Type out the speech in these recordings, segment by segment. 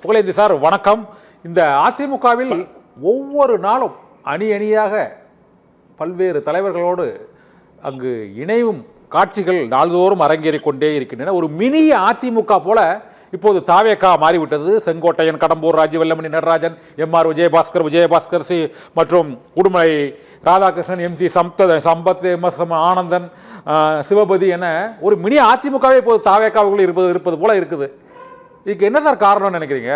Pugazhendhi sir வணக்கம். இந்த அதிமுகவில் ஒவ்வொரு நாளும் அணி அணியாக பல்வேறு தலைவர்களோடு அங்கு இணையும் காட்சிகள் நாள்தோறும் அரங்கேறிக் கொண்டே இருக்கின்றன. ஒரு மினி அதிமுக போல இப்போது தாவேகா மாறிவிட்டது. செங்கோட்டையன், கடம்பூர் ராஜு, வெல்லமணி நடராஜன், எம்ஆர் விஜயபாஸ்கர் மற்றும் உடுமலை ராதாகிருஷ்ணன், எம்ஜி சம்பத், எம்எஸ் ஆனந்தன், சிவபதி என ஒரு மினி அதிமுகவே இப்போது தாவேகாவுக்குள் இருப்பது போல இருக்குது. இதுக்கு என்ன சார் காரணம்னு நினைக்கிறீங்க?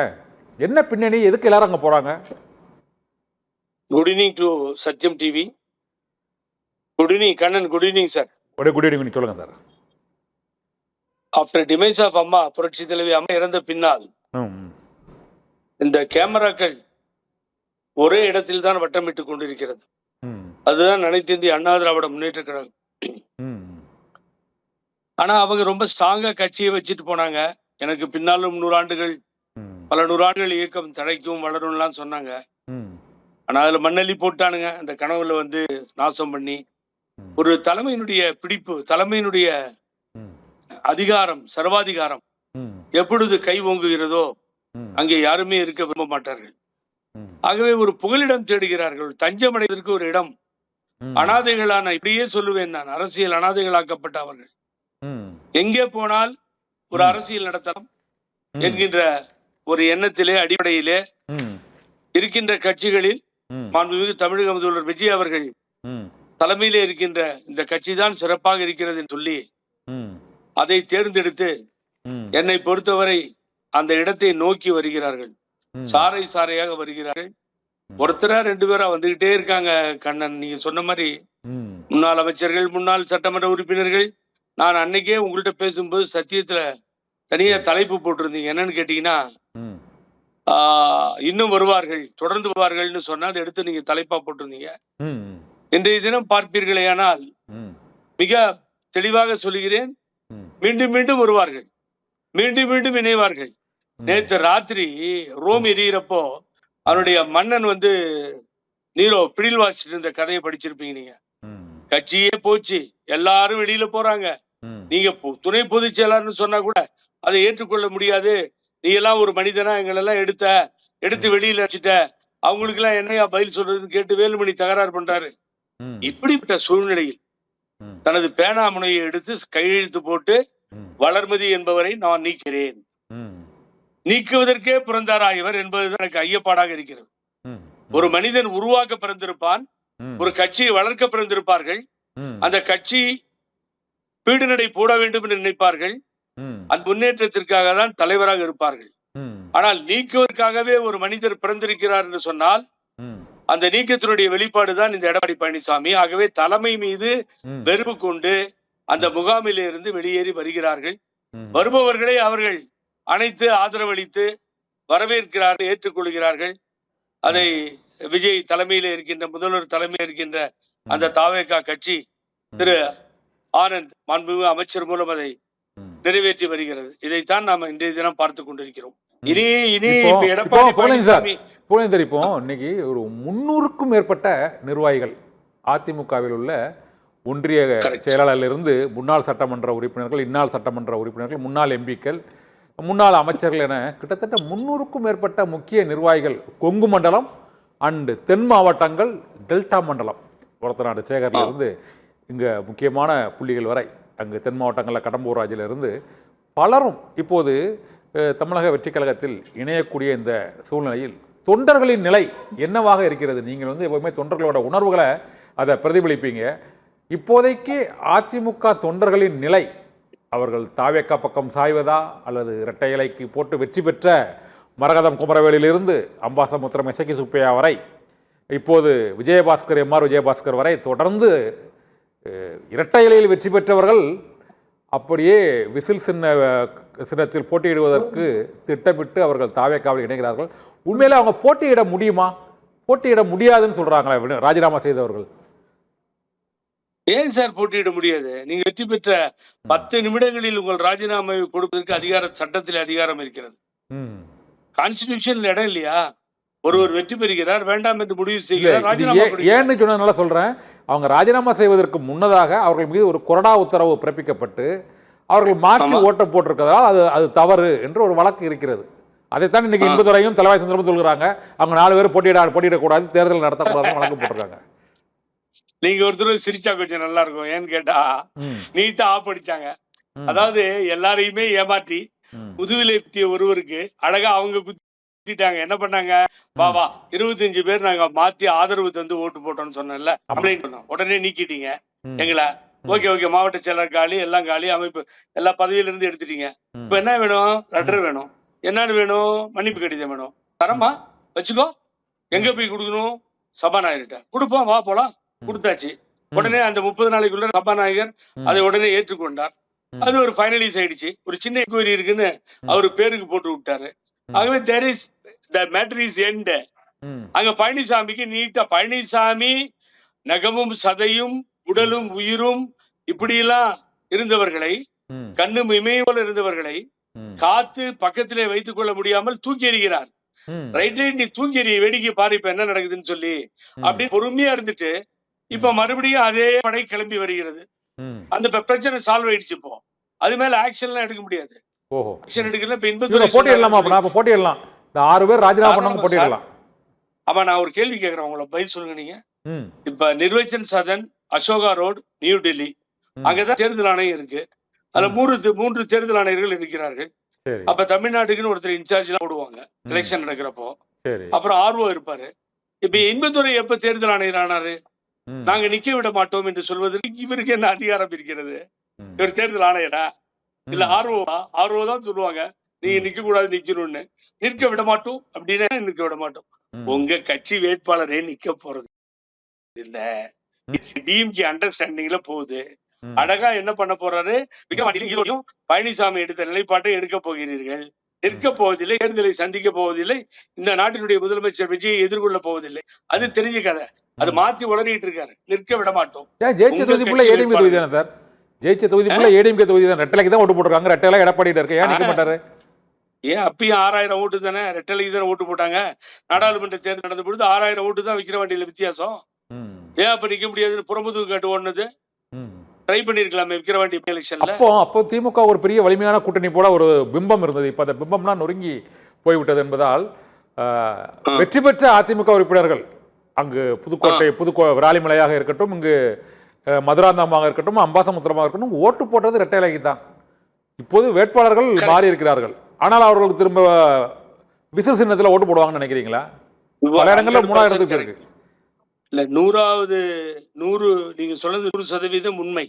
என்ன பின்னணி? எதுக்கு எல்லாரும் அங்கே போறாங்க? Good evening to Sathyam TV. Good evening Kannan. Good evening sir. Good evening சொல்லுங்க சார். ஆஃப்டர் டிமைஸ் ஆஃப் அம்மா, புரட்சி தலைவி அம்மா இறந்த பின்னால் இந்த கேமராக்கள் ஒரே இடத்தில் தான் வட்டமிட்டுக் கொண்டிருக்கிறது. அதுதான் அனைத்து இந்திய அண்ணா திராவிட முன்னேற்ற கழகம். ஆனா அவங்க ரொம்ப ஸ்ட்ராங்கா கட்சியை வச்சுட்டு போனாங்க. எனக்கு பின்னாலும் 100 ஆண்டுகள், பல 100 ஆண்டுகள் இயக்கம் தழைக்கும் வளரும்லாம் சொன்னாங்க. ஆனா அதுல மண்ணள்ளி போட்டானுங்க. அந்த கனவுல நாசம் பண்ணி ஒரு தலைமையினுடைய பிடிப்பு, தலைமையினுடைய அதிகாரம், சர்வாதிகாரம் எப்பொழுது கை ஓங்குகிறதோ அங்கே யாருமே இருக்க விரும்ப மாட்டார்கள். ஆகவே ஒரு புகலிடம் தேடுகிறார்கள், தஞ்சம் அடைவதற்கு ஒரு இடம். அனாதைகளான, இப்படியே சொல்லுவேன் நான், அரசியல் அனாதைகளாக்கப்பட்ட அவர்கள் எங்கே போனால் ஒரு அரசியல் நடத்தலாம் என்கின்ற ஒரு எண்ணத்திலே, அடிப்படையிலே இருக்கின்ற கட்சிகளில் மாண்புமிகு தமிழக முதல்வர் விஜய் அவர்கள் தலைமையிலே இருக்கின்ற இந்த கட்சி தான் சிறப்பாக இருக்கிறது என்று சொல்லி அதை தேர்ந்தெடுத்து என்னை பொறுத்தவரை அந்த இடத்தை நோக்கி வருகிறார்கள். சாறை சாறையாக வருகிறார்கள். ஒருத்தரா 2 பேரா வந்துகிட்டே இருக்காங்க கண்ணன். நீங்க சொன்ன மாதிரி முன்னாள் அமைச்சர்கள், முன்னாள் சட்டமன்ற உறுப்பினர்கள். நான் அன்னைக்கே உங்கள்கிட்ட பேசும்போது சத்தியத்துல தனியா தலைப்பு போட்டிருந்தீங்க. என்னன்னு கேட்டீங்கன்னா, இன்னும் வருவார்கள், தொடர்ந்து வருவார்கள்னு சொன்னா அதை எடுத்து நீங்க தலைப்பா போட்டிருந்தீங்க. இன்றைய தினம் பார்ப்பீர்களேயானால் மிக தெளிவாக சொல்லுகிறேன், மீண்டும் மீண்டும் வருவார்கள், மீண்டும் மீண்டும் இணைவார்கள். நேற்று ராத்திரி ரோம் எரியிறப்போ அவருடைய மன்னன் நீரோ பிடில் வாசிட்டு இருந்த கதையை படிச்சிருப்பீங்க நீங்க. கட்சியே போச்சு, எல்லாரும் வெளியில போறாங்க. நீங்க துணை பொதுச் செயலாளர்னு சொன்னா கூட அதை ஏற்றுக்கொள்ள முடியாது. நீ எல்லாம் ஒரு மனிதனா எங்களெல்லாம் எடுத்து வெளியில வச்சுட்ட, அவங்களுக்கு எல்லாம் என்னையா பதில் சொல்றதுன்னு கேட்டு வேலுமணி தகராறு பண்றாரு. இப்படிப்பட்ட சூழ்நிலையில் தனது பேனாமுனையை எடுத்து கையெழுத்து போட்டு வளர்மதி என்பவரை நான் நீக்கிறேன், நீக்குவதற்கே பிறந்தாரா இவர் என்பதுதான் எனக்கு ஐயப்பாடாக இருக்கிறது. ஒரு மனிதன் உருவாக்க பிறந்திருப்பான், ஒரு கட்சியை வளர்க்க பிறந்திருப்பார்கள், அந்த கட்சி பீடுநடை போட வேண்டும் என்று நினைப்பார்கள், அந்த முன்னேற்றத்திற்காக தான் தலைவராக இருப்பார்கள். ஆனால் நீக்குவதற்காகவே ஒரு மனிதர் பிறந்திருக்கிறார் என்று சொன்னால் அந்த நீக்கத்தினுடைய வெளிப்பாடுதான் இந்த எடப்பாடி பழனிசாமி. ஆகவே தலைமை மீது வெறுப்பு கொண்டு அந்த முகாமில் இருந்து வெளியேறி வருகிறார்கள். வருபவர்களை அவர்கள் அனைத்து ஆதரவளித்து வரவேற்கிறார்கள், ஏற்றுக்கொள்கிறார்கள். அதை விஜய் தலைமையில இருக்கின்ற, முதல்வர் தலைமையில் இருக்கின்ற அந்த தாவேகா கட்சி, திரு ஆனந்த் மாண்புமிகு அமைச்சர் மூலம் அதை நிறைவேற்றி வருகிறது. இதைத்தான் நாம் இன்றைய தினம் பார்த்து கொண்டிருக்கிறோம். இப்போ இன்னைக்கு ஒரு 300க்கும் மேற்பட்ட நிர்வாகிகள் அதிமுகவில் உள்ள ஒன்றிய செயலாளரிலிருந்து முன்னாள் சட்டமன்ற உறுப்பினர்கள், இந்நாள் சட்டமன்ற உறுப்பினர்கள், முன்னாள் எம்பிக்கள், முன்னாள் அமைச்சர்கள் என கிட்டத்தட்ட 300க்கும் மேற்பட்ட முக்கிய நிர்வாகிகள் கொங்கு மண்டலம் அண்டு தென் மாவட்டங்கள், டெல்டா மண்டலம், ஒரத்தநாடு சேகரிலிருந்து இங்கே முக்கியமான புள்ளிகள் வரை, அங்கு தென் மாவட்டங்களில் கடம்பூர் ராஜிலிருந்து பலரும் இப்போது தமிழக வெற்றி கழகத்தில் இணையக்கூடிய இந்த சூழ்நிலையில் தொண்டர்களின் நிலை என்னவாக இருக்கிறது? நீங்கள் எப்பவுமே தொண்டர்களோட உணர்வுகளை அதை பிரதிபலிப்பீங்க. இப்போதைக்கு அதிமுக தொண்டர்களின் நிலை, அவர்கள் தாவேக்கா பக்கம் சாய்வதா, அல்லது இரட்டை இலைக்கு போட்டு வெற்றி பெற்ற மரகதம் குமரவேலிலிருந்து அம்பாசமுத்திரம் எசக்கி சுப்பையா வரை, இப்போது எம்ஆர் விஜயபாஸ்கர் வரை தொடர்ந்து இரட்டை இலையில் வெற்றி பெற்றவர்கள் அப்படியே விசில் சின்னத்தில் போட்டியிடுவதற்கு திட்டமிட்டு அவர்கள் தாவேக்காவில் இணைகிறார்கள். உண்மையில அவங்க போட்டியிட முடியுமா? போட்டியிட முடியாதுன்னு சொல்றாங்களே ராஜினாமா செய்தவர்கள். ஏன் சார் போட்டியிட முடியாது? நீங்க வெற்றி பெற்ற 10 நிமிடங்களில் உங்கள் ராஜினாமாவை கொடுப்பதற்கு சட்டத்தில் அதிகாரம் இருக்கிறது. கான்ஸ்டிடியூஷன்ல இடம் இல்லையா? ஒருவர் வெற்றி பெறுகிறார், வேண்டாம் என்று முடிவு செய்கிறார், ராஜினாமா. ஏன்னு சொன்னதுனால சொல்றேன், அவங்க ராஜினாமா செய்வதற்கு முன்னதாக அவர்கள் மீது ஒரு கொறடா உத்தரவு பிறப்பிக்கப்பட்டு அவர்கள் மாற்றி ஓட்ட போட்டிருக்கிறதால் அது தவறு என்று ஒரு வழக்கு இருக்கிறது. அதைத்தான் இன்னைக்கு இன்பதுரையும் தலைவாய் சுந்தரமும் சொல்கிறாங்க. அவங்க 4 பேர் போட்டியிடக்கூடாது, தேர்தல் நடத்தக்கூடாது வழக்கு போட்டிருக்காங்க. நீங்க ஒருத்தர் சிரிச்சா கொஞ்சம் நல்லா இருக்கும். ஏன்னு கேட்டா நீட்டா ஆப் அடிச்சாங்க. அதாவது எல்லாரையுமே ஏமாற்றி முதுவிலை குத்திய ஒருவருக்கு அழகா அவங்க குத்திட்டாங்க. என்ன பண்ணாங்க, வா 25 பேர் நாங்க மாத்தி ஆதரவு தந்து ஓட்டு போட்டோம்னு சொன்னேன்ல, கம்ப்ளைண்ட் பண்ணோம். உடனே நீக்கிட்டீங்க எங்களை. ஓகே மாவட்ட செயலர் காலி, எல்லாம் காலி, அமைப்பு எல்லா பதவியில இருந்து எடுத்துட்டீங்க. இப்ப என்ன வேணும்? லெட்டர் வேணும். என்னன்னு வேணும்? மன்னிப்பு கடிதம் வேணும். தரமா வச்சுக்கோ. எங்க போய் கொடுக்கணும்? சபாநாயகர்கிட்ட கொடுப்போம், வா போலாம். கொடுத்தாச்சு. உடனே அந்த 30 நாளைக்குள்ள சபாநாயகர் அதை உடனே ஏற்றுக்கொண்டார். அது ஒரு ஃபைனலைஸ் ஆயிடுச்சு. ஒரு சின்ன என்கொயரி இருக்குன்னு அவரு பேருக்கு போட்டு விட்டாரு. ஆகவே there is the matter is end. அங்க பழனிசாமிக்கு நீட்டா, பழனிசாமி நகமும் சதையும் உடலும் உயிரும் இப்படியெல்லாம் இருந்தவர்களை, கண்ணும் இமையும் போல இருந்தவர்களை காத்து பக்கத்திலே வைத்துக் கொள்ள முடியாமல் தூக்கி எறிகிறார். ரைட், நீ தூக்கி எறிய, வேடிக்கை பாரு இப்ப என்ன நடக்குதுன்னு சொல்லி அப்படி பொறுமையா இருந்துட்டு இப்ப மறுபடியும் அதே படை கிளம்பி வருகிறது. அந்த பிரச்சனை சால்வ் ஆயிடுச்சு. இப்போ அது மேல ஆக்ஷன் எல்லாம் எடுக்க முடியாது. ஆக்ஷன் எடுக்கல. இப்ப இன்பதுரை போட்டியிடலாமா? அப்ப போட்டியிடலாம். இந்த 6 பேர் ராஜினாமா பண்ணவங்க போட்டியிடலாம். அப்ப நான் ஒரு கேள்வி கேட்கிறேன், உங்களை பதில் சொல்லுங்க நீங்க. இப்ப நிர்வச்சன் சதன், அசோகா ரோடு, நியூ டெல்லி, அங்கதான் தேர்தல் ஆணையம் இருக்கு. அதுல 3 தேர்தல் ஆணையர்கள் இருக்கிறார்கள். அப்ப தமிழ்நாட்டுக்குன்னு ஒருத்தர் இன்சார்ஜ் எல்லாம் போடுவாங்க எலெக்ஷன் நடக்கிறப்போ. அப்புறம் ஆர்வோ இருப்பாரு. இப்ப இன்பதுரை எப்ப தேர்தல் ஆணையர் ஆனாரு? நாங்க நிக்க விட மாட்டோம் என்று சொல்வதற்கு இவருக்கு என்ன அதிகாரம் இருக்கிறது? இவர் தேர்தல் ஆணையரா இல்ல ஆர்வமா? ஆர்வோ தான் சொல்லுவாங்க நீங்க நிக்க கூடாது, நிக்கணும்னு. நிற்க விட மாட்டோம் அப்படின்னா நிற்க விட மாட்டோம். உங்க கட்சி வேட்பாளரே நிக்க போறது இல்ல. டிஎம்கே அண்டர்ஸ்டாண்டிங்ல போகுது. அழகா என்ன பண்ண போறாரு, விக்ரவாண்டியிலும் பழனிசாமி எடுத்த நிலைப்பாட்டை எடுக்க போகிறீர்கள். நிற்க போவதில்லை, தேர்தலை சந்திக்க போவதில்லை, இந்த நாட்டினுடைய முதலமைச்சர் விஜயை எதிர்கொள்ள போவதில்லை. அது தெரிஞ்ச கதை. அது மாத்தி உளறிட்டு இருக்காரு. நிற்க விட மாட்டோம். ஜெயிச்ச தொகுதிக்குள்ள ஏடிஎம்கே தொகுதி தானே சார்? ஜெயிச்ச தொகுதிக்குள்ள ஏடிஎம்கே தொகுதி தான். ரெட்டலைக்கு தான் ஓட்டு போட்டுருக்காங்க. ரெட்டலை எடப்பாடிட்டு இருக்கு. ஏன் நிக்க மாட்டாரு? ஏன் அப்பயும் 6000 ஓட்டு தானே, ரெட்டலைக்கு தானே ஓட்டு போட்டாங்க. நாடாளுமன்ற தேர்தல் நடந்த பொழுது 6000 ஓட்டு தான் விக்கிரவாண்டியில வித்தியாசம். ஏன் அப்ப நிக்க முடியாதுன்னு புறமுதுகு காட்டு ஓடுனது? ட்ரை பண்ணிருக்கலாமே விக்கிரவாண்டி எலெக்ஷன்ல. அப்போ திமுக ஒரு பெரிய வலிமையான கூட்டணி போல ஒரு பிம்பம் இருந்தது. இப்ப அந்த பிம்பம்லாம் நொறுங்கி போய்விட்டது என்பதால் வெற்றி பெற்ற அதிமுக உறுப்பினர்கள் அங்கு புதுக்கோட்டை விராலிமலையாக இருக்கட்டும், இங்கு மதுராந்தகமாக இருக்கட்டும், அம்பாசமுத்திரமாக இருக்கட்டும், ஓட்டு போட்டது ரெட்டைலைக்கு தான். இப்போது வேட்பாளர்கள் மாறி இருக்கிறார்கள். ஆனால் அவர்களுக்கு திரும்ப விசில் சின்னத்தில் ஓட்டு போடுவாங்கன்னு நினைக்கிறீங்களா? பல இடங்கள்ல 3000 இருக்கு. இல்ல 100 நீங்க சொல்றது 100% உண்மை.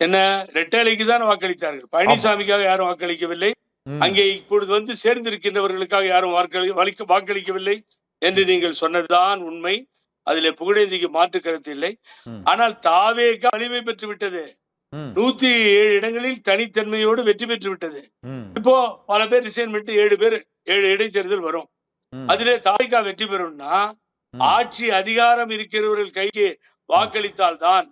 என்ன, ரெட்டலைக்கு தான் வாக்களித்தார்கள். பழனிசாமிக்காக யாரும் வாக்களிக்கவில்லை. அங்கே இப்பொழுது வந்து சேர்ந்திருக்கின்றவர்களுக்காக யாரும் வாக்களிக்கவில்லை என்று நீங்கள் சொன்னதுதான் உண்மை. அதிலே புகழேந்திக்கு மாற்று கருத்து இல்லை. ஆனால் தாவேகா வலிமை பெற்று விட்டது. 107 இடங்களில் தனித்தன்மையோடு வெற்றி பெற்று விட்டது. இப்போ பல பேர் ரிசைன் பண்ணிட்டு 7 இடைத்தேர்தல் வரும். அதிலே தாவேகா வெற்றி பெறும்னா ஆட்சி அதிகாரம் இருக்கிறவர்கள் கைக்கு வாக்களித்தால் தான்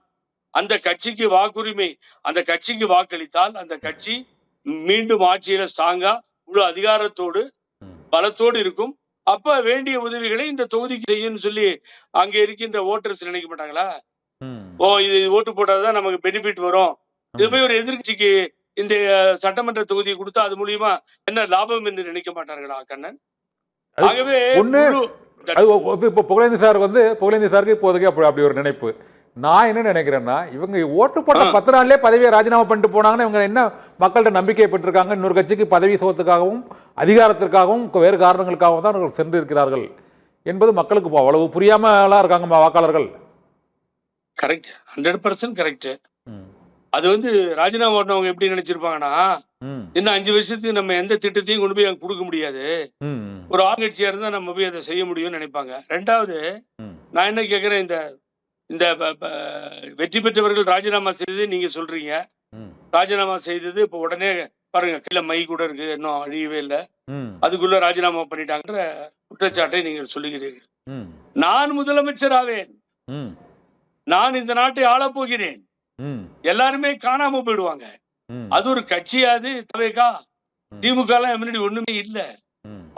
அந்த கட்சிக்கு வாக்குரிமை. அந்த கட்சிக்கு வாக்களித்தால் அந்த கட்சி மீண்டும் ஆட்சியில ஸ்ட்ராங்கா முழு அதிகாரத்தோடு பலத்தோடு இருக்கும். அப்ப வேண்டிய உதவிகளை இந்த தொகுதிக்கு செய்யும் சொல்லி அங்க இருக்கின்ற ஓட்டர்ஸ் நினைக்க மாட்டாங்களா? இது ஓட்டு போட்டாதான் நமக்கு பெனிஃபிட் வரும். இது போய் ஒரு எதிர்கட்சிக்கு இந்த சட்டமன்ற தொகுதியை கொடுத்தா அது மூலியமா என்ன லாபம் என்று நினைக்க மாட்டார்களா கண்ணன்? ஆகவே இப்போ புகழேந்தி சாருக்கு இப்போதைக்கு அப்படி ஒரு நினைப்பு. நான் என்ன நினைக்கிறேன்னா, இவங்க ஓட்டு போட்ட 10 நாள்லயே பதவியை ராஜினாமா பண்ணிட்டு போனாங்கன்னா இவங்க என்ன மக்கள்கிட்ட நம்பிக்கையை பெற்றிருக்காங்க? இன்னொரு கட்சிக்கு பதவி சோகத்துக்காகவும் அதிகாரத்திற்காகவும் வேறு காரணங்களுக்காகவும் தான் அவர்கள் சென்று இருக்கிறார்கள் என்பது மக்களுக்கு அவ்வளவு புரியாமலாம் இருக்காங்க வாக்காளர்கள். Correct, 100% correct. அது வந்து ராஜினாமா பண்ணவங்க எப்படி நினைச்சிருப்பாங்கன்னா, இன்னும் 5 வருஷத்துக்கு நம்ம எந்த திட்டத்தையும் கொண்டு போய் கொடுக்க முடியாது, ஒரு ஆளுங்கட்சியா இருந்தா நம்ம போய் அதை செய்ய முடியும்னு நினைப்பாங்க. 2வது, நான் என்ன கேட்கிறேன், இந்த வெற்றி பெற்றவர்கள் ராஜினாமா செய்தது நீங்க சொல்றீங்க. ராஜினாமா செய்தது இப்ப உடனே பாருங்க, கையில மை கூட இருக்கு, இன்னும் அழியவே இல்லை, அதுக்குள்ள ராஜினாமா பண்ணிட்டாங்கன்ற குற்றச்சாட்டை நீங்கள் சொல்லுகிறீர்கள். நான் முதலமைச்சர் ஆவேன், நான் இந்த நாட்டை ஆளப் போகிறேன், எல்லாருமே காணாம போயிடுவாங்க, அது ஒரு கட்சியாது தவேகா திமுக எல்லாம் முன்னாடி ஒண்ணுமே இல்ல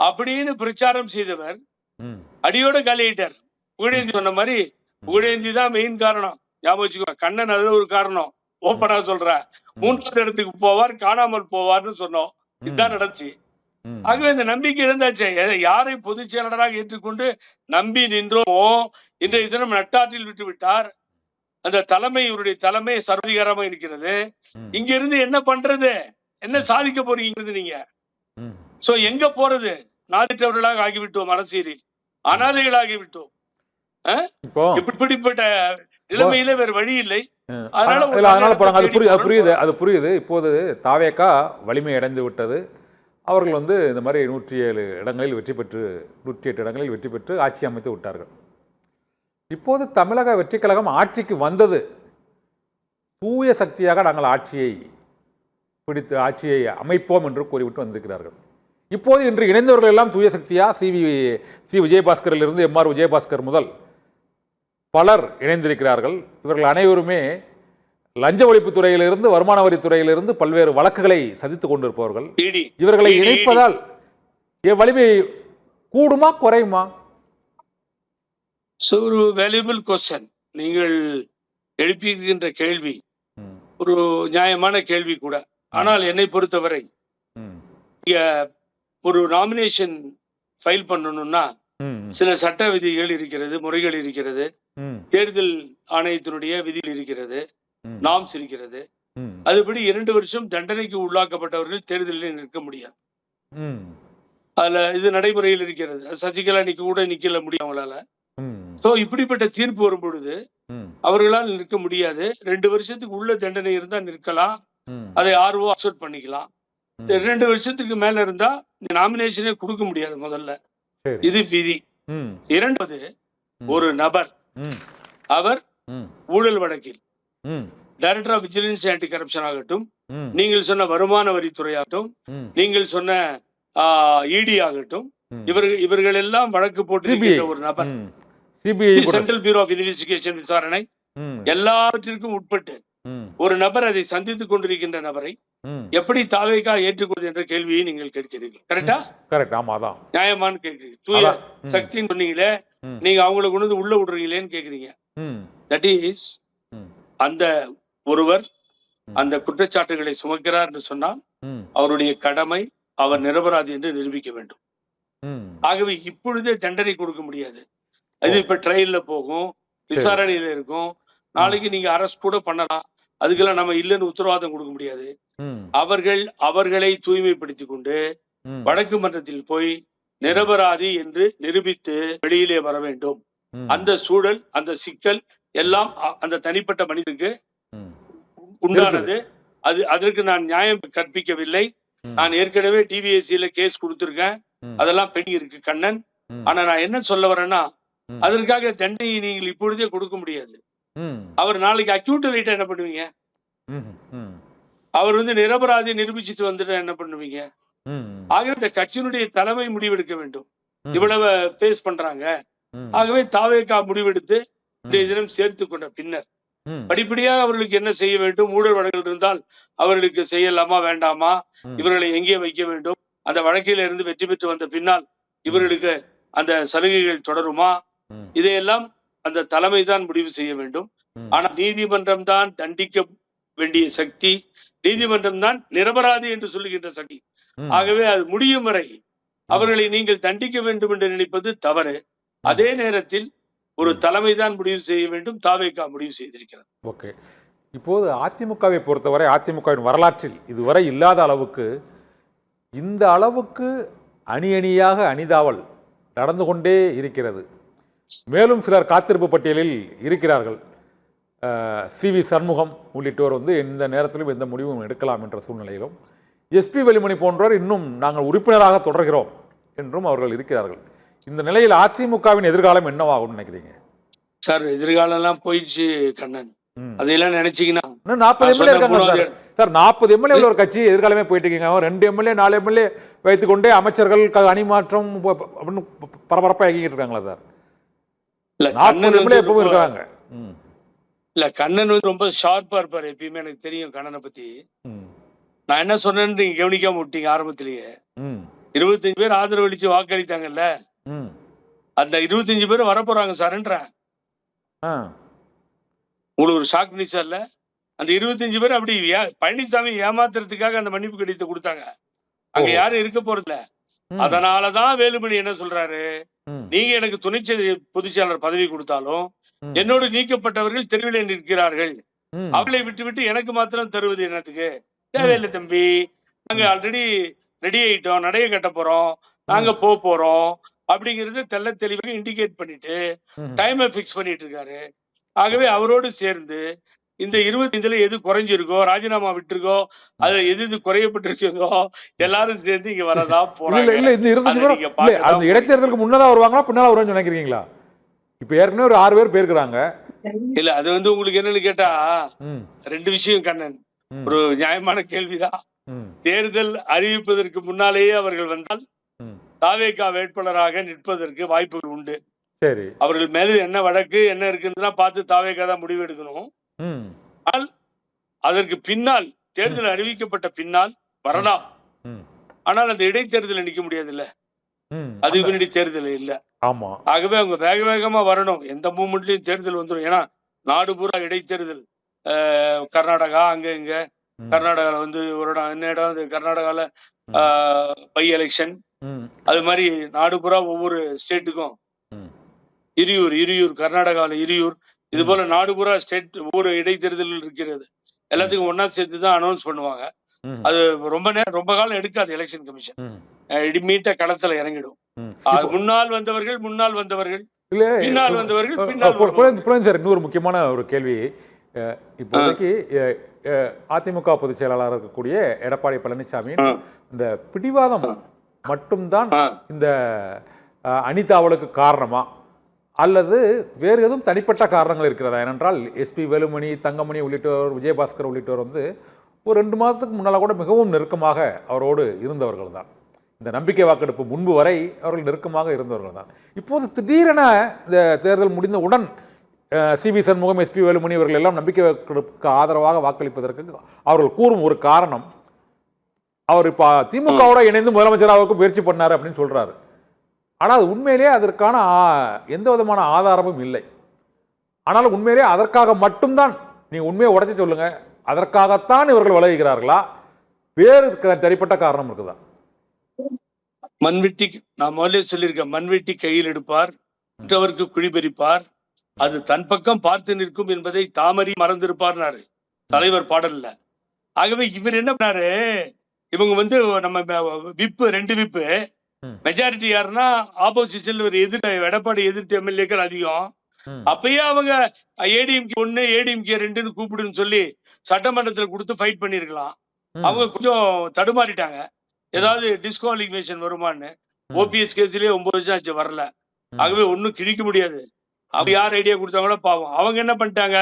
அப்படின்னு பிரச்சாரம் செய்தவர் அடியோட காலியாயிட்டார். புகழேந்தி சொன்ன மாதிரி புகழேந்தி தான் மெயின் காரணம். ஞாபகம் வச்சுக்கோ, கண்ணன் அதுல ஒரு காரணம். ஓப்பனா சொல்ற, 3வது இடத்துக்கு போவார், காணாமல் போவார்னு சொன்னோம். இதுதான் நடந்துச்சு. ஆகவே இந்த நம்பிக்கை இழந்தாச்சு. யாரை பொதுச் செயலாளராக ஏற்றுக்கொண்டு நம்பி நின்றோமோ இன்றைய தினம் நட்டாற்றில் விட்டு விட்டார். அந்த தலைமை, இவருடைய தலைமை சர்வதிகாரமா இருக்கிறது. இங்க இருந்து என்ன பண்றது, என்ன சாதிக்க போறீங்க நீங்க? சோ எங்க போறது? நாதிட்டவர்களாக ஆகிவிட்டோம், அரசியலில் அனாதைகளாகிவிட்டோம். இப்படிப்பட்ட நிலைமையில வேற வழி இல்லை. அதனால போறாங்க. அது புரியுது. இப்போது தாவேகா வலிமை அடைந்து விட்டது. அவர்கள் வந்து இந்த மாதிரி 107 இடங்களில் வெற்றி பெற்று 108 இடங்களில் வெற்றி பெற்று ஆட்சி அமைத்து விட்டார்கள். இப்போது தமிழக வெற்றிக் கழகம் ஆட்சிக்கு வந்தது தூய சக்தியாக நாங்கள் ஆட்சியை அமைப்போம் என்று கூறிவிட்டு வந்திருக்கிறார்கள். இப்போது இன்று இணைந்தவர்கள் எல்லாம் தூய சக்தியா? சி விஜயபாஸ்கரிலிருந்து எம்ஆர் விஜயபாஸ்கர் முதல் பலர் இணைந்திருக்கிறார்கள். இவர்கள் அனைவருமே லஞ்ச ஒழிப்பு துறையிலிருந்து, வருமான வரித்துறையிலிருந்து பல்வேறு வழக்குகளை சதித்துக் கொண்டிருப்பவர்கள். இவர்களை இணைப்பதால் வலிமை கூடுமா குறையுமா? ஒரு வேல்யூபிள் கொஸ்டின் நீங்கள் எழுப்பியிருக்கின்ற கேள்வி ஒரு நியாயமான கேள்வி கூட. ஆனால் என்னை பொறுத்தவரை ஒரு நாமினேஷன் ஃபைல் பண்ணணும்னா சில சட்ட விதிகள் இருக்கிறது, முறைகள் இருக்கிறது, தேர்தல் ஆணையத்தினுடைய விதிகள் இருக்கிறது, நாம்ஸ் இருக்கிறது. அதுபடி 2 வருஷம் தண்டனைக்கு உள்ளாக்கப்பட்டவர்கள் தேர்தலில் நிற்க முடியாது. அதுல இது நடைமுறையில் இருக்கிறது. சசிகலா கூட நிக்கல முடியும் அவங்களால. சோ இப்படிப்பட்ட தீர்ப்பு வரும் பொழுது அவர்களால் நிற்க முடியாது. 2 வருஷத்துக்கு உள்ள தண்டனை இருந்தா நிற்கலாம், அதை ஆர்வம் அக்செப்ட் பண்ணிக்கலாம். 2 வருஷத்துக்கு மேல இருந்தா நாமினேஷனே கொடுக்க முடியாது முதல்ல. இது விதி. இரண்டாவது, ஒரு நபர் அவர் ஊழல் வழக்கில் director of vigilance anti corruption ஆகட்டும், நீங்கள் சொன்ன வருமான வரித்துறை ஆகட்டும், நீங்கள் சொன்ன இடி ஆகட்டும், இவர்கள் எல்லாம் வழக்கு போட்டு ஒரு நபர், சென்ட்ரல் பியூரோ ஆஃப் இன்வெஸ்டிகேஷன் விசாரணை எல்லாவற்றிற்கும் உட்பட்டு ஒரு நபர் அதை சந்தித்துக் கொண்டிருக்கின்ற நபரை எப்படி தாவேகா ஏற்றுக்கொள்வது என்ற கேள்வியை நீங்கள் கேட்கிறீர்கள். கரெக்டா? கரெக்ட். ஆமா, அதான் நியாயமானு கேட்கிறீங்க. தூய சக்தின்னு சொன்னீங்களே, நீங்க அவங்களை கொண்டு வந்து உள்ள விடுறீங்களேன்னு கேக்குறீங்க. தட் இஸ், அந்த ஒருவர் அந்த குற்றச்சாட்டுகளை சுமக்கிறார் என்று சொன்னால் அவருடைய கடமை அவர் நிரபராதி என்று நிரூபிக்க வேண்டும். ஆகவே இப்பொழுதே தண்டனை கொடுக்க முடியாது. அது இப்ப ட்ரையல்ல போகும், விசாரணையில இருக்கும். நாளைக்கு நீங்க அரெஸ்ட் கூட பண்ணலாம். அதுக்கெல்லாம் நம்ம இல்லைன்னு உத்தரவாதம் கொடுக்க முடியாது. அவர்களை தூய்மைப்படுத்திக் கொண்டு வடக்கு மன்றத்தில் போய் நிரபராதி என்று நிரூபித்து வெளியிலே வர வேண்டும். அந்த சூழல், அந்த சிக்கல் எல்லாம் அந்த தனிப்பட்ட மனிதனுக்கு உண்டானது. அதற்கு நான் நியாயம் கற்பிக்கவில்லை. நான் ஏற்கனவே டிவிஎஸ்சியில கேஸ் கொடுத்திருக்கேன். அதெல்லாம் பெண் இருக்கு கண்ணன். ஆனா நான் என்ன சொல்ல வரேன்னா, அதற்காக தண்டனை நீங்கள் இப்பொழுதே கொடுக்க முடியாது. அவர் நாளைக்கு அக்யூட் ரைட்டா என்ன பண்ணுவீங்க? அவர் நிரபராதியை நிரூபிச்சுட்டு வந்துட்டா என்ன பண்ணுவீங்க? ஆகவே இந்த கட்சியினுடைய தலைமை முடிவெடுக்க வேண்டும். இவ்வளவு பேஸ் பண்றாங்க. ஆகவே தாவேகா முடிவெடுத்து இன்றைய தினம் சேர்த்து கொண்ட பின்னர் படிப்படியாக அவர்களுக்கு என்ன செய்ய வேண்டும், ஊழல் வழக்குகள் இருந்தால் அவர்களுக்கு செய்யலாமா வேண்டாமா, இவர்களை எங்கே வைக்க வேண்டும், அந்த வழக்கில இருந்து வெற்றி பெற்று வந்த பின்னால் இவர்களுக்கு அந்த சலுகைகள் தொடருமா, இதையெல்லாம் அந்த தலைமை தான் முடிவு செய்ய வேண்டும். ஆனால் நீதிமன்றம் தான் தண்டிக்க வேண்டிய சக்தி, நீதிமன்றம் தான் நிரபராதி என்று சொல்லுகின்ற சக்தி. ஆகவே அது முடியும் வரை அவர்களை நீங்கள் தண்டிக்க வேண்டும் என்று நினைப்பது தவறு. அதே நேரத்தில் ஒரு தலைமை தான் முடிவு செய்ய வேண்டும். தாவேகா முடிவு செய்திருக்கிறது. ஓகே. இப்போது அதிமுகவை பொறுத்தவரை அதிமுகவின் வரலாற்றில் இதுவரை இல்லாத அளவுக்கு இந்த அளவுக்கு அணி அணியாக அணிதாவல் நடந்து கொண்டே இருக்கிறது. மேலும் சிலர் காத்திருப்பு பட்டியலில் இருக்கிறார்கள். சி.வி. சண்முகம் உள்ளிட்டோர் எந்த நேரத்திலும் எந்த முடிவும் எடுக்கலாம் என்ற சூழ்நிலையிலும் எஸ்பி வேலுமணி போன்றோர் இன்னும் நாங்கள் உறுப்பினராக தொடர்கிறோம் என்றும் அவர்கள் இருக்கிறார்கள். இந்த நிலையில் அதிமுகவின் எதிர்காலம் என்னவாகும் நினைக்கிறீங்க சார்? எதிர்காலம் எல்லாம் போயிடுச்சு கண்ணன். அதையெல்லாம் நினைச்சீங்கன்னா 40 எம்எல்ஏ இருக்காங்க சார். 40 எம்எல்ஏ ஒரு கட்சி எதிர்காலமே போயிட்டு இருக்கீங்க. 2 எம்எல்ஏ 4 எம்எல்ஏ வைத்துக்கொண்டே அமைச்சர்கள் அணி மாற்றம் அப்படின்னு பரபரப்பா இயங்கிட்டு இருக்காங்களா சார்? 40 எம்எல்ஏ எப்பவும் இருக்காங்க. இல்ல, கண்ணன் ரொம்ப ஷார்ப்பா இருப்பாரு எப்பயுமே. எனக்கு தெரியும் கண்ணனை பத்தி. நான் என்ன சொன்னேன்னு நீங்க கவனிக்காம விட்டீங்க. ஆரம்பத்திலேயே 25 பேர் ஆதரவு அளிச்சு வாக்களித்தாங்கல்ல, அந்த 25 பேர் வரப்போறாங்க சார்ன்ற உங்களுக்கு ஒரு ஷாக் நியூஸ் இல்ல? அந்த 25 பேர் அப்படி பழனிசாமி ஏமாத்துறதுக்காக அந்த மன்னிப்பு கடிதத்தை கொடுத்தாங்க. அங்க யாரும் இருக்க போறதில்ல. அதனாலதான் வேலுமணி என்ன சொல்றாரு, நீங்க எனக்கு துணை பொதுச் செயலாளர் பதவி கொடுத்தாலும் என்னோடு நீக்கப்பட்டவர்கள் தெருவிலே நிற்கிறார்கள், அவளை விட்டு எனக்கு மாத்திரம் தருவது என்னத்துக்கு? தேவையில்லை தம்பி, நாங்க ஆல்ரெடி ரெடி ஆயிட்டோம், நடைய கட்ட போறோம், நாங்க போறோம் அப்படிங்கறது தெல்ல தெளிவாக இண்டிகேட் பண்ணிட்டு டைமை பிக்ஸ் பண்ணிட்டு இருக்காரு. ஆகவே அவரோடு சேர்ந்து இந்த 25ல எது குறைஞ்சிருக்கோ, ராஜினாமா விட்டுருக்கோ, அது எது குறையப்பட்டிருக்கோ எல்லாரும் சேர்ந்து இங்க வரதா போறாங்க. இல்ல இந்த 25 அந்த இடைத்தேர்தலுக்கு முன்னதா வருவாங்களா பின்னால வருவான்னு நினைக்கிறீங்களா? இப்ப ஏற்கனவே ஒரு 6 பேர் போயிருக்கிறாங்க. இல்ல அது உங்களுக்கு என்னன்னு கேட்டா 2 விஷயம் கண்ணன். ஒரு நியாயமான கேள்விதான். தேர்தல் அறிவிப்பதற்கு முன்னாலேயே அவர்கள் வந்தால் தாவேகா வேட்பாளராக நிற்பதற்கு வாய்ப்புகள் உண்டு. சரி, அவர்கள் மேல என்ன வழக்கு என்ன இருக்குன்னு பார்த்து தாவேகா தான் முடிவு எடுக்கணும். ஆனால் அதற்கு பின்னால் தேர்தல் அறிவிக்கப்பட்ட பின்னால் வரலாம். ஆனால் அந்த இடைத்தேர்தல் நிக்க முடியாது இல்ல, அதுக்கு முன்னாடி தேர்தல் இல்ல. ஆமா, ஆகவே அவங்க வேக வேகமா வரணும். எந்த மூமெண்ட்லயும் தேர்தல் வந்துடும். ஏன்னா நாடு பூரா இடைத்தேர்தல். கர்நாடகா அங்க இங்க, கர்நாடகால ஒரு இடம் என்ன இடம், கர்நாடகால பை எலெக்ஷன், அது மாதிரி நாடு பூரா ஒவ்வொரு ஸ்டேட்டுக்கும் இரியூர், கர்நாடகால இரியூர், இது போல நாடு பூரா ஸ்டேட் ஒவ்வொரு இடைத்தேர்தல் இருக்கிறது. எல்லாத்துக்கும் ஒன்னா சேர்த்து தான் அனௌன்ஸ் பண்ணுவாங்க. அது ரொம்ப காலம் எடுக்காது. எலெக்ஷன் கமிஷன் இடிமீட்டா களத்துல இறங்கிடும். முன்னால் வந்தவர்கள் பின்னால் வந்தவர்கள் சார். இன்னொரு முக்கியமான ஒரு கேள்வி. இப்போதைக்கு அதிமுக பொதுச் செயலாளர் இருக்கக்கூடிய எடப்பாடி பழனிசாமி இந்த பிடிவாதம் மட்டும்தான் இந்த அனிதாவலுக்கு காரணமா, அல்லது வேறு எதுவும் தனிப்பட்ட காரணங்கள் இருக்கிறதா? ஏனென்றால் எஸ்பி வேலுமணி, தங்கமணி உள்ளிட்டோர், விஜயபாஸ்கர் உள்ளிட்டோர் ஒரு 2 மாதத்துக்கு முன்னால் கூட மிகவும் நெருக்கமாக அவரோடு இருந்தவர்கள் தான். இந்த நம்பிக்கை வாக்கெடுப்பு முன்பு வரை அவர்கள் நெருக்கமாக இருந்தவர்கள் தான். இப்போது திடீரென இந்த தேர்தல் முடிந்தவுடன் சிவி சண்முகம், எஸ்பி வேலுமணி இவர்கள் எல்லாம் நம்பிக்கை வாக்கெடுப்புக்கு ஆதரவாக வாக்களிப்பதற்கு அவர்கள் கூறும் ஒரு காரணம், அவர் இப்போ திமுகவோட இணைந்து முதலமைச்சராக முயற்சி பண்ணார் அப்படின்னு சொல்றாரு. ஆனால் அது உண்மையிலேயே அதற்கான எந்த விதமான ஆதாரமும் இல்லை. ஆனாலும் உண்மையிலேயே அதற்காக மட்டும்தான், நீங்க உண்மையை உடைச்சி சொல்லுங்க, அதற்காகத்தான் இவர்கள் விலகுகிறார்களா, வேறு சரிப்பட்ட காரணம் இருக்குதா? மண்வெட்டி, நான் முதல்ல சொல்லியிருக்கேன், மண்வெட்டி கையில் எடுப்பார், மற்றவருக்கு குழிபறிப்பார், அது தன் பக்கம் பார்த்து நிற்கும் என்பதை தாமரை மறந்திருப்பார்னாரு தலைவர் பாடல்ல. ஆகவே இவர் என்ன பண்ணாரு, இவங்க நம்ம விப்பு 2 விப்பு மெஜாரிட்டி யாருன்னா ஆப்போசிஷன்ல ஒரு எடப்பாடி எதிர்த்து எம்எல்ஏக்கள் அதிகம். அப்பயே அவங்க ஏடிஎம்கே 1 ஏடிஎம்கே 2ன்னு கூப்பிடுன்னு சொல்லி சட்டமன்றத்துல கொடுத்து ஃபைட் பண்ணிருக்கலாம். அவங்க கொஞ்சம் தடுமாறிட்டாங்க, ஏதாவது டிஸ்குவாலிஃபிகேஷன் வருமானு. ஓபிஎஸ் கேஸ்லயே 9 வருஷம் ஆச்சு, வரல. ஆகவே ஒன்னும் கிழிக்க முடியாது. அவங்க யார் ஐடியா கொடுத்தாங்களோ பாவம். அவங்க என்ன பண்ணிட்டாங்க,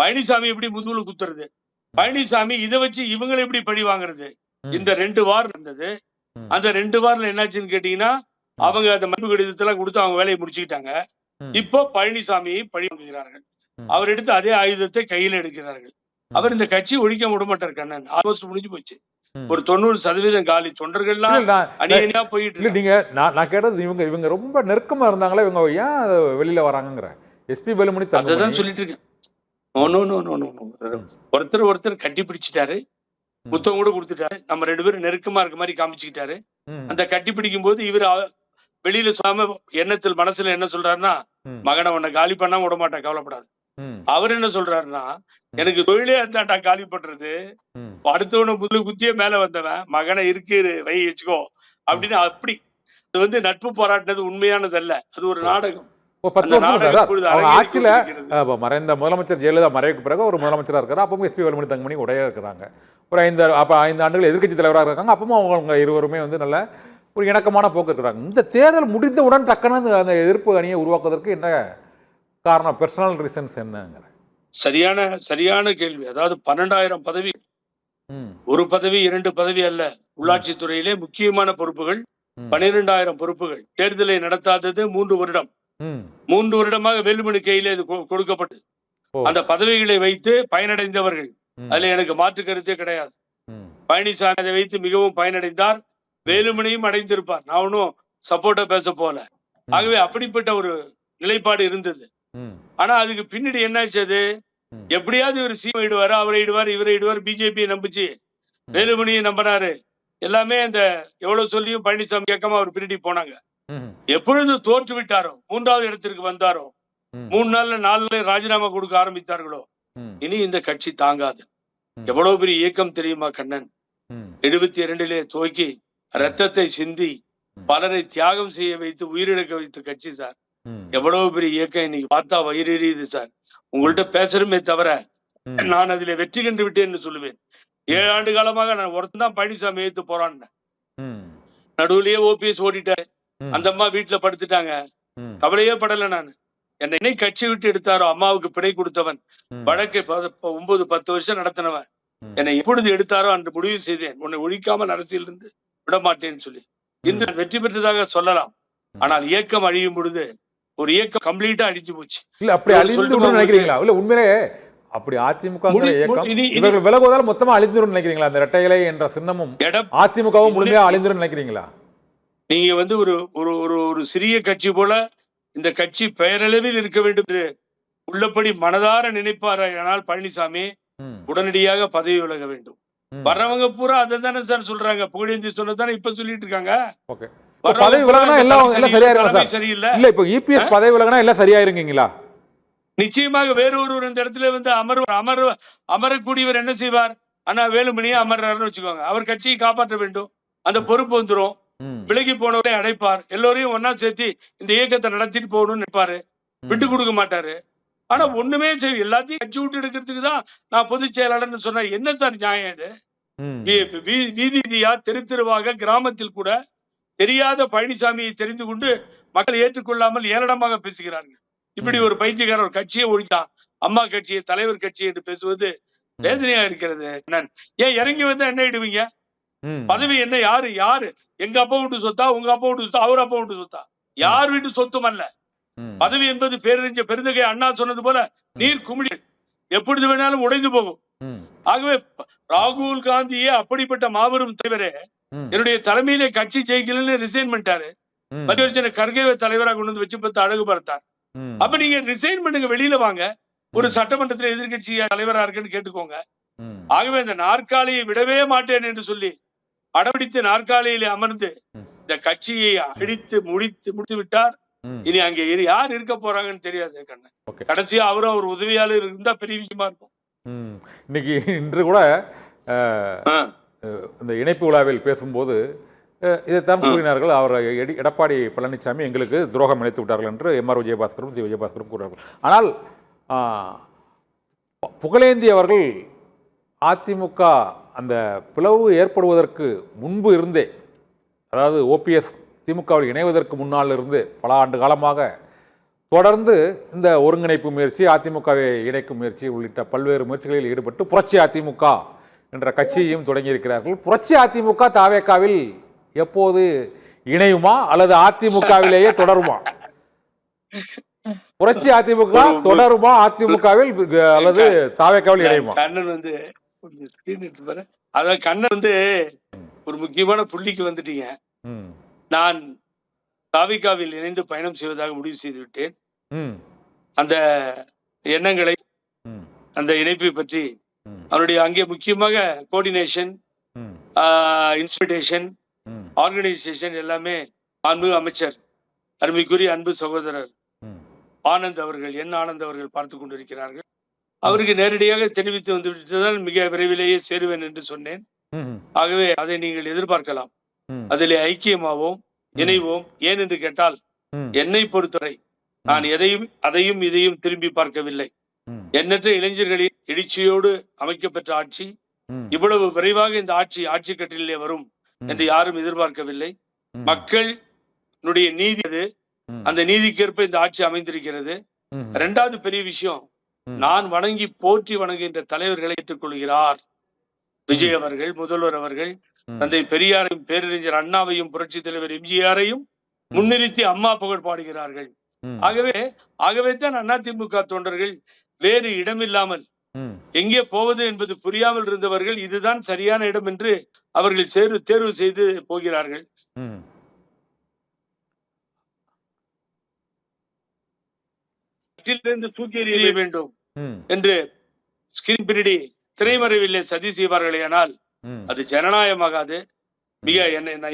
பழனிசாமி எப்படி முதுகுல குத்துறது, பழனிசாமி இதை வச்சு இவங்களை எப்படி பழி வாங்குறது. இந்த 2 வாரம் இருந்தது. அந்த 2 வாரத்துல என்னாச்சுன்னு கேட்டீங்கன்னா, அவங்க அந்த மதிப்பு கடிதத்தெல்லாம் கொடுத்து அவங்க வேலையை முடிச்சுக்கிட்டாங்க. இப்போ பழனிசாமியை பழி வாங்குகிறார்கள். அவர் எடுத்து அதே ஆயுதத்தை கையில எடுக்கிறார்கள். அவர் இந்த கட்சி ஒழிக்க விட மாட்டார் கண்ணன். ஆல்மோஸ்ட் முடிஞ்சு போச்சு. ஒரு 90% காலி. தொண்டர்கள்லாம் அணியா போயிட்டு. நீங்க நான் கேட்டது, இவங்க ரொம்ப நெருக்கமா இருந்தாங்களே, இவங்க ஏன் வெளியில வராங்கிற எஸ்பி வேலுமணி அதான் சொல்லிட்டு இருக்கேன். ஒருத்தர் கட்டி பிடிச்சிட்டாரு, புத்தகம் கூட கொடுத்துட்டாரு, நம்ம 2 பேரும் நெருக்கமா இருக்க மாதிரி காமிச்சுக்கிட்டாரு. அந்த கட்டி பிடிக்கும் போது இவர் வெளியில சொல்லாம எண்ணத்தில் மனசுல என்ன சொல்றாருன்னா, மகனை உன்னை காலி பண்ணாம விட மாட்டேன், கவலைப்படாது. அவர் என்ன சொல்றாருன்னா, எனக்கு தொழிலே அதான்டா காலி பண்றது, அடுத்தவன முதல் குத்தியே மேல வந்தவன், மகனை இருக்கு வை வச்சுக்கோ அப்படின்னு. அப்படி அது நட்பு பாராட்டினது உண்மையானது அல்ல, அது ஒரு நாடகம். 10 வருஷம் ஆட்சியில மறைந்த முதலமைச்சர் ஜெயலலிதா மறைவுக்கு பிறகு ஒரு முதலமைச்சராக இருக்கிறார். அப்பவும் எஸ்பி வேலுமணி, தங்கமணி உடைய இருக்கிறாங்க. ஒரு 5 ஆண்டுகள் எதிர்கட்சி தலைவராக இருக்காங்க. அப்பவும் அவங்க இருவருமே நல்ல ஒரு இணக்கமான போக்கு இருக்கிறாங்க. இந்த தேர்தல் முடிந்தவுடன் டக்குன்னு அந்த எதிர்ப்பு அணியை உருவாக்குவதற்கு என்ன காரணம்? பர்சனல் ரீசன்ஸ் என்னங்கிற சரியான கேள்வி. அதாவது 12,000 பதவி, ஒரு பதவி 2 பதவி அல்ல. உள்ளாட்சி துறையிலே முக்கியமான பொறுப்புகள் 12,000 பொறுப்புகள். தேர்தலை நடத்தாதது 3 வருடம். 3 வருடமாக வேலுமணி கையில இது கொடுக்கப்பட்டு அந்த பதவிகளை வைத்து பயனடைந்தவர்கள், அதுல எனக்கு மாற்று கருத்தே கிடையாது. பழனிசாமி அதை வைத்து மிகவும் பயனடைந்தார், வேலுமணியும் அடைந்திருப்பார். நான் ஒன்னும் சப்போர்ட்டா பேச போல. ஆகவே அப்படிப்பட்ட ஒரு நிலைப்பாடு இருந்தது. ஆனா அதுக்கு பின்னாடி என்ன ஆச்சு, எப்படியாவது இவர் சீம் இடுவாரு, அவரை இடுவார், இவரை இடுவார். பிஜேபியை நம்பிச்சு வேலுமணியை நம்பினாரு. எல்லாமே அந்த எவ்வளவு சொல்லியும் பழனிசாமி கேட்காம அவர் பின்னாடி போனாங்க. ம். எப்பொழுது தோற்று விட்டாரோ, 3வது இடத்திற்கு வந்தாரோ, ம். 3 நாள்ல 4 நாள்ல ராஜினாமா கொடுக்க ஆரம்பித்தார்களோ, ம். இனி இந்த கட்சி தாங்காது. ம். எவ்வளவு பெரிய இயக்கம் தெரியுமா கண்ணன்? ம். 72 துவக்கி ரத்தத்தை சிந்தி பலரை தியாகம் செய்ய வைத்து உயிரிழக்க வைத்த கட்சி சார். ம். எவ்வளவு பெரிய இயக்கம் இன்னைக்கு பார்த்தா வயிறு எரியுது சார். உங்கள்கிட்ட பேசுறமே தவிர ம். நான் அதிலே வெற்றி கண்டு விட்டேன்னு சொல்லுவேன். 7 ஆண்டு காலமாக நான் ஒருத்தன் தான் பழனிசாமி ஏத்து போறான். ம். நடுவுலயே ஓபிஎஸ் ஓடிட்டாரு. ம். அந்த அம்மா வீட்டுல படுத்துட்டாங்க. ம். கவலையே படல நானு. என்னை கட்சி விட்டு எடுத்தாரோ அம்மாவுக்கு பிணை கொடுத்தவன், ம். வழக்கை 9-10 வருஷம் நடத்தினவன், ம். என்னை எப்பொழுது எடுத்தாரோ அன்று முடிவு செய்தேன், உன்னை ஒழிக்காமல் அரசியல் இருந்து விட மாட்டேன்னு சொல்லி. இன்று நான் வெற்றி பெற்றதாக சொல்லலாம். ஆனால் இயக்கம் அழியும் பொழுது ஒரு இயக்கம் கம்ப்ளீட்டா அழிஞ்சு போச்சு. இல்ல அப்படி இவர் அழிந்து சொல்லிட்டு விடும் போகும்போது நினைக்கிறீங்களா? இல்ல உண்மையிலே அப்படி அதிமுக இயக்கம் இனி- இவர்கள் விலகுவதால் மொத்தமா அழிந்துடும் நினைக்கிறீங்களா? அந்த இரட்டை இலை என்ற சின்னமும் எடப் அதிமுகவும் முழுமையா அழிந்துடும் நினைக்கிறீங்களா? நீங்க வந்து ஒரு ஒரு ஒரு ஒரு சிறிய கட்சி போல இந்த கட்சி பெயரளவில் இருக்க வேண்டும் என்று உள்ளபடி மனதார நினைப்பாரானால் பழனிசாமி ம். உடனடியாக பதவி விலக வேண்டும். ம். வர்றவங்க பூரா அதை தானே சார் சொல்றாங்க. புகழேந்தி சொன்னதானே இப்ப சொல்லிட்டு இருக்காங்க. ஓகே. வர்றவங்க பதவி பூரா விலகினா இந்த எல்லாம் தலைமை எல்லாம் சரியாயிருமா தலைமை சார்? சரியில்லை. இல்ல இப்போ இபிஎஸ் பதவி விலகினா எல்லாம் சரியாயிருங்கீங்களா? நிச்சயமாக வேறொரு இந்த இடத்துல வந்து அமரக்கூடியவர் என்ன செய்வார்? ஆனா வேலுமணியே அமர்றாருன்னு வச்சுக்கோங்க. அவர் கட்சியை காப்பாற்ற வேண்டும். அந்த பொறுப்பு வந்துரும். ம். விலகி போனவரை அடைப்பார். எல்லோரையும் ஒன்னா சேர்த்து இந்த இயக்கத்தை நடத்திட்டு போகணும்னு நினைப்பாரு. விட்டு கொடுக்க மாட்டாரு. ஆனா ஒண்ணுமே செய்ய எல்லாத்தையும் கட்சி விட்டு எடுக்கிறதுக்கு தான் நான் பொதுச் செயலாளர்னு சொன்னா என்ன சார் நியாயம் இது? ம். வீதி வீதியா தெரு தெருவாக கிராமத்தில் கூட தெரியாத பழனிசாமியை தெரிந்து கொண்டு மக்கள் ஏற்றுக்கொள்ளாமல் ஏளனமாக பேசுகிறார்கள். இப்படி ஒரு பைத்தியக்காரர் ஒரு கட்சியை ஒழிச்சா அம்மா கட்சியை தலைவர் கட்சி என்று பேசுவது வேதனையா இருக்கிறது. ஏன் இறங்கி வந்தா என்ன இடுவீங்க? ம். பதவி என்ன? யாரு எங்க அப்பா வீட்டு சொத்தா, உங்க அப்பா வீட்டு சொத்தா, அவர் அப்பா வீட்டு சொத்தா? யார் வீட்டு சொத்தும் அல்ல. ம். பதவி என்பது பேரறிஞர் பெருந்தகை அண்ணா சொன்னது போல நீர் குமிழ், எப்பொழுது வேணாலும் உடைந்து போகும். ம். ஆகவே ராகுல் காந்தியே அப்படிப்பட்ட மாபெரும் தலைவரே ம். என்னுடைய தலைமையிலே கட்சி ஜெயிக்கலன்னு ரிசைன் பண்ணிட்டாரு. ம். மல்லிகார்ஜுன கர்கேவை தலைவராக கொண்டு வந்து வச்சு பார்த்து அழகு பார்த்தார். ம். அப்ப நீங்க ரிசைன் பண்ணுங்க, வெளியில வாங்க, ஒரு சட்டமன்றத்தில் எதிர்கட்சி தலைவரா இருக்குன்னு கேட்டுக்கோங்க. ம். ஆகவே இந்த நாற்காலியை விடவே மாட்டேன் என்று சொல்லி அடம்பிடித்து நாற்காலியிலே அமர்ந்து இந்த கட்சியை அழித்து முடித்து விட்டார். ம். இனி அங்கே யார் இருக்க போறாங்கன்னு தெரியாது கண்ணன். ஓகே. கடைசியா அவரும் ஒரு உதவியாளர் இருந்தா பெரிய விஷயமா இருக்கும். ம். இன்னைக்கு இன்று கூட இந்த இணைப்பு விழாவில் பேசும்போது இதைத்தான் கூறினார்கள். அவர் எடப்பாடி பழனிசாமி எங்களுக்கு துரோகம் இழைத்து விட்டார்கள் என்று எம்ஆர் விஜயபாஸ்கரும் சி விஜயபாஸ்கரும் கூறினார்கள். ஆனால் புகழேந்தி அவர்கள் அதிமுக அந்த பிளவு ஏற்படுவதற்கு முன்பு இருந்தே, அதாவது ஓபிஎஸ் திமுகவில் இணைவதற்கு முன்னால் இருந்து பல ஆண்டு காலமாக தொடர்ந்து இந்த ஒருங்கிணைப்பு முயற்சி, அதிமுகவை இணைக்கும் முயற்சி உள்ளிட்ட பல்வேறு முயற்சிகளில் ஈடுபட்டு புரட்சி அதிமுக என்ற கட்சியையும் தொடங்கியிருக்கிறார்கள். புரட்சி அதிமுக தாவேக்காவில் எப்போது இணையுமா அல்லது அதிமுகவிலேயே தொடருமா? புரட்சி அதிமுக தொடருமா அதிமுகவில் அல்லது தாவேக்காவில் இணையுமா? கண்ணன் வந்து அதாவது கண்ணன் வந்து ஒரு முக்கியமான புள்ளிக்கு வந்துட்டீங்க. நான் தாவேக்காவில் இணைந்து பயணம் செய்வதாக முடிவு செய்து விட்டேன். அந்த எண்ணங்களை, அந்த இணைப்பை பற்றி அவருடைய அங்கே முக்கியமாக கோஆர்டினேஷன், இன்ஸ்பிரேஷன், ஆர்கனைசேஷன் எல்லாமே அன்பு அமைச்சர், அருமைக்குரிய அன்பு சகோதரர் ஆனந்த் அவர்கள், ஆனந்த் அவர்கள் பார்த்து கொண்டிருக்கிறார்கள். அவருக்கு நேரடியாக தெரிவித்து வந்துவிட்டுதான் மிக விரைவிலேயே சேருவேன் என்று சொன்னேன். ஆகவே அதை நீங்கள் எதிர்பார்க்கலாம். அதிலே ஐக்கியமாவோம், இணைவோம். ஏன் என்று கேட்டால் என்னை பொறுத்தவரை நான் அதையும் இதையும் திரும்பி பார்க்கவில்லை. எண்ணற்ற இளைஞர்களின் எழுச்சியோடு அமைக்கப்பெற்ற ஆட்சி இவ்வளவு விரைவாக இந்த ஆட்சி கட்டிலே வரும் என்று யாரும் எதிர்பார்க்கவில்லை. மக்களுடைய நீதி அது, அந்த நீதிக்கேற்ப இந்த ஆட்சி அமைந்திருக்கிறது. இரண்டாவது பெரிய விஷயம், நான் வணங்கி போற்றி வணங்குகின்ற தலைவர்களை ஏற்றுக்கொள்கிறார். விஜய் அவர்கள், முதல்வர் அவர்கள், தந்தை பெரியாரையும் பேரறிஞர் அண்ணாவையும் புரட்சி தலைவர் எம்ஜிஆரையும் முன்னிறுத்தி அம்மா புகழ் பாடுகிறார்கள். ஆகவே தான் அதிமுக தொண்டர்கள் வேறு இடமில்லாமல் எங்கே போவது என்பது புரியாமல் இருந்தவர்கள் இதுதான் சரியான இடம் என்று அவர்கள் தேர்வு செய்து போகிறார்கள். தூக்கி எறிய வேண்டும் என்று ஸ்கிரீன் பின்னாடி திரைமறைவில்லை சதி செய்வார்களே, ஆனால் அது ஜனநாயகமாகாது. மிக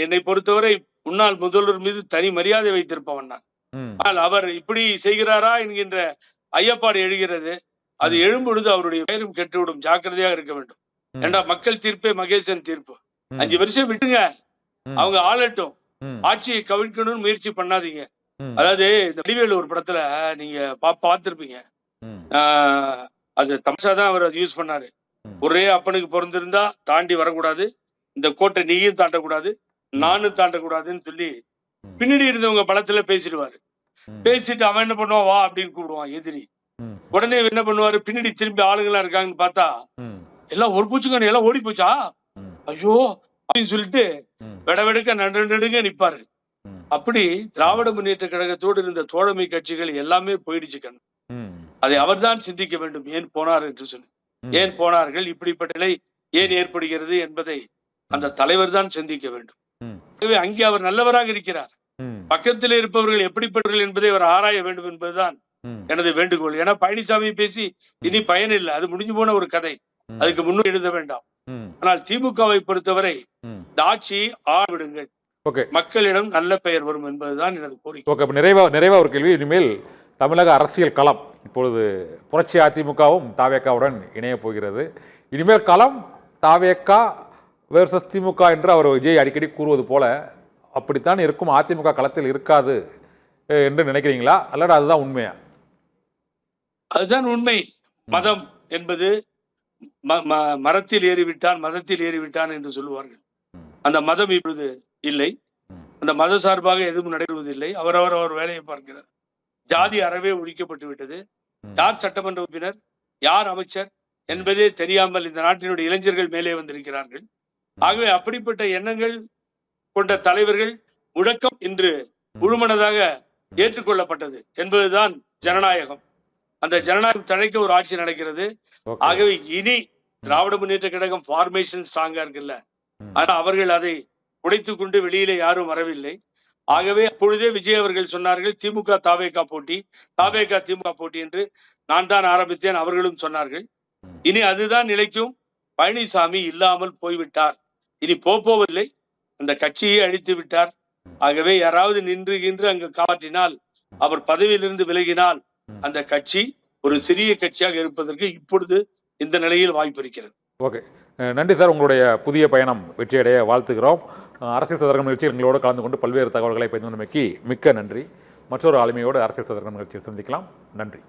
என்னை பொறுத்தவரை முன்னாள் முதல்வர் மீது தனி மரியாதை வைத்திருப்பவன் நான். ஆனால் அவர் இப்படி செய்கிறாரா என்கின்ற ஐயப்பாடு எழுகிறது. அது எழும்பொழுது அவருடைய பெயரும் கெட்டுவிடும். ஜாக்கிரதையாக இருக்க வேண்டும். ஏண்டா மக்கள் தீர்ப்பே மகேசன் தீர்ப்பு. 5 வருஷம் விட்டுங்க, அவங்க ஆளட்டும். ஆட்சியை கவிழ்க்கணும்னு முயற்சி பண்ணாதீங்க. அதாவது இந்த வடிவேலு ஒரு படத்துல நீங்க பார்த்திருப்பீங்க. அது தம்சாதான் அவர் யூஸ் பண்ணாரு. ஒரே அப்பனுக்கு பிறந்திருந்தா தாண்டி வரக்கூடாது, இந்த கோட்டை நீயும் தாண்டக்கூடாது, நானும் தாண்டக்கூடாதுன்னு சொல்லி பின்னாடி இருந்தவங்க பலத்துல பேசிடுவாரு. பேசிட்டு அவன் என்ன பண்ணுவான், வா அப்படின்னு கூப்பிடுவான் எதிரி. உடனே என்ன பண்ணுவாரு, பின்னாடி திரும்பி ஆளுங்களா இருக்காங்கன்னு பார்த்தா எல்லாம் ஒரு பூச்சுக்கான எல்லாம் ஓடி போச்சா, ஐயோ அப்படின்னு சொல்லிட்டு வெடவெடுக்க நடுங்க நிப்பாரு. அப்படி திராவிட முன்னேற்ற கழகத்தோடு இருந்த தோழமை கட்சிகள் எல்லாமே போயிடுச்சு கண்ணு. அதை அவர்தான் சிந்திக்க வேண்டும். ஏன் போனார் என்று சொல்லி, ஏன் போனார்கள், இப்படிப்பட்ட நிலை ஏன் ஏற்படுகிறது என்பதை அந்த தலைவர் தான் சிந்திக்க வேண்டும். அங்கே அவர் நல்லவராக இருக்கிறார். பக்கத்தில் இருப்பவர்கள் எப்படிப்பட்டவர்கள் என்பதை அவர் ஆராய வேண்டும் என்பதுதான் எனது வேண்டுகோள். ஏன்னா பழனிசாமி பேசி இனி பயன் இல்லை, அது முடிஞ்சு போன ஒரு கதை, அதுக்கு முன்னும் எழுத வேண்டாம். ஆனால் திமுகவை பொறுத்தவரை இந்த ஆட்சி ஆவிடுங்கள், மக்களிடம் நல்ல பெயர் வரும் என்பதுதான் எனது கோரிக்கை. நிறைவா ஒரு கேள்வி. இனிமேல் தமிழக அரசியல் களம் இப்பொழுது புரட்சி அதிமுகவும் தாவேக்காவுடன் இணைய போகிறது. இனிமேல் களம் தாவேக்கா வேர்சஸ் திமுக என்று அவர் விஜய் அடிக்கடி கூறுவது போல அப்படித்தான் இருக்கும். அதிமுக களத்தில் இருக்காது என்று நினைக்கிறீங்களா, அல்லது அதுதான் உண்மையா? அதுதான் உண்மை. மதம் என்பது மரத்தில் ஏறிவிட்டான், மதத்தில் ஏறிவிட்டான் என்று சொல்லுவார்கள். அந்த மதம் இப்பொழுது இல்லை. அந்த மத சார்பாக எதுவும் நடைபெறுவதில்லை. அவர் வேலையை பார்க்கிறார். ஜாதி அறவே ஒழிக்கப்பட்டு விட்டது. யார் சட்டமன்ற உறுப்பினர், யார் அமைச்சர் என்பதே தெரியாமல் இந்த நாட்டினுடைய இளைஞர்கள் மேலே வந்திருக்கிறார்கள். ஆகவே அப்படிப்பட்ட எண்ணங்கள் கொண்ட தலைவர்கள் முழக்கம் இன்று முழுமனதாக ஏற்றுக்கொள்ளப்பட்டது என்பதுதான் ஜனநாயகம். அந்த ஜனநாயகம் தழைக்க ஒரு ஆட்சி நடக்கிறது. ஆகவே இனி திராவிட முன்னேற்ற கழகம் ஃபார்மேஷன் ஸ்ட்ராங்கா இருக்குல்ல, ஆனா அவர்கள் அதை உடைத்துக் கொண்டு வெளியிலே யாரும் வரவில்லை. ஆகவே அப்பொழுதே விஜய் அவர்கள் சொன்னார்கள் திமுக தாவேகா போட்டி, தாவேகா திமுக போட்டி என்று. நான் தான் ஆரம்பித்தேன், அவர்களும் சொன்னார்கள். இனி அதுதான் நிலைக்கும். பழனிசாமி இல்லாமல் போய்விட்டார், இனி போவதில்லை, அந்த கட்சியை அழித்து விட்டார். ஆகவே யாராவது நின்று அங்கு காப்பாற்றினால், அவர் பதவியிலிருந்து விலகினால் அந்த கட்சி ஒரு சிறிய கட்சியாக இருப்பதற்கு இப்பொழுது இந்த நிலையில் வாய்ப்பு இருக்கிறது. ஓகே, நன்றி சார். உங்களுடைய புதிய பயணம் வெற்றியடைய வாழ்த்துகிறோம். அரசியல் சதுரங்கம் நிகழ்ச்சியில் எங்களோடு கலந்து கொண்டு பல்வேறு தகவல்களை பகிர்ந்து கொண்டமைக்கு மிக்க நன்றி. மற்றொரு ஆளுமையோடு அரசியல் சதுரங்கம் நிகழ்ச்சியில் சந்திக்கலாம். நன்றி.